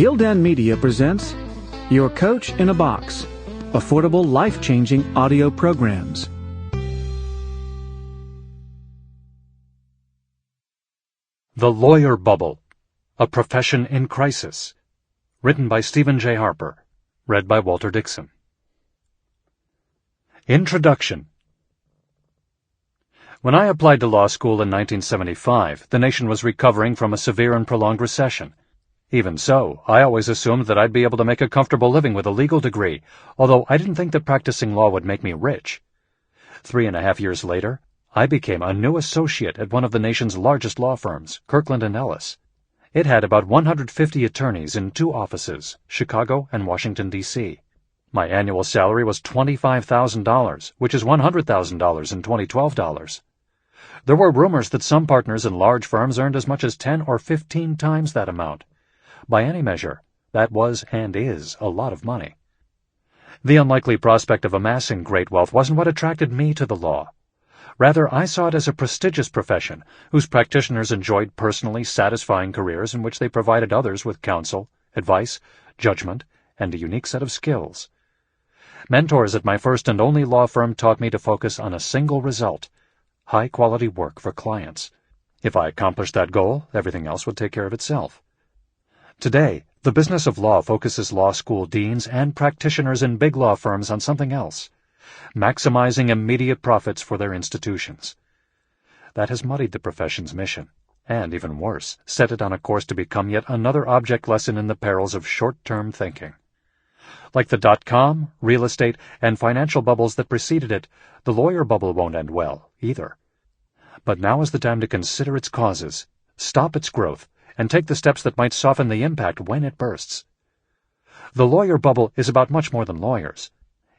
Gildan Media presents Your Coach in a Box, affordable, life-changing audio programs. The Lawyer Bubble, A Profession in Crisis, written by Stephen J. Harper, read by Walter Dixon. Introduction. When I applied to law school in 1975, the nation was recovering from a severe and prolonged recession. Even so, I always assumed that I'd be able to make a comfortable living with a legal degree, although I didn't think that practicing law would make me rich. 3.5 years later, I became a new associate at one of the nation's largest law firms, Kirkland & Ellis. It had about 150 attorneys in 2 offices, Chicago and Washington, D.C. My annual salary was $25,000, which is $100,000 in 2012 dollars. There were rumors that some partners in large firms earned as much as 10 or 15 times that amount. By any measure, that was and is a lot of money. The unlikely prospect of amassing great wealth wasn't what attracted me to the law. Rather, I saw it as a prestigious profession whose practitioners enjoyed personally satisfying careers in which they provided others with counsel, advice, judgment, and a unique set of skills. Mentors at my first and only law firm taught me to focus on a single result: high-quality work for clients. If I accomplished that goal, everything else would take care of itself. Today, the business of law focuses law school deans and practitioners in big law firms on something else: maximizing immediate profits for their institutions. That has muddied the profession's mission, and, even worse, set it on a course to become yet another object lesson in the perils of short-term thinking. Like the dot-com, real estate, and financial bubbles that preceded it, the lawyer bubble won't end well, either. But now is the time to consider its causes, stop its growth, and take the steps that might soften the impact when it bursts. The lawyer bubble is about much more than lawyers.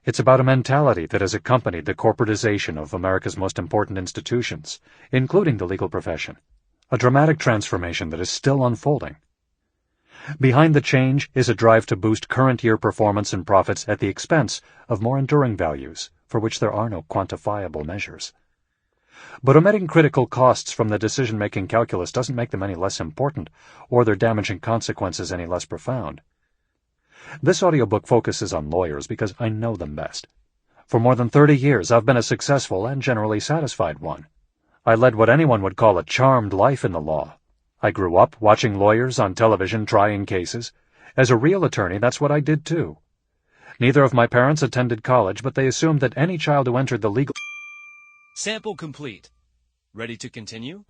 It's about a mentality that has accompanied the corporatization of America's most important institutions, including the legal profession, a dramatic transformation that is still unfolding. Behind the change is a drive to boost current year performance and profits at the expense of more enduring values, for which there are no quantifiable measures. But omitting critical costs from the decision-making calculus doesn't make them any less important, or their damaging consequences any less profound. This audiobook focuses on lawyers because I know them best. For more than 30 years, I've been a successful and generally satisfied one. I led what anyone would call a charmed life in the law. I grew up watching lawyers on television trying cases. As a real attorney, that's what I did too. Neither of my parents attended college, but they assumed that any child who entered the legal... Sample complete. Ready to continue?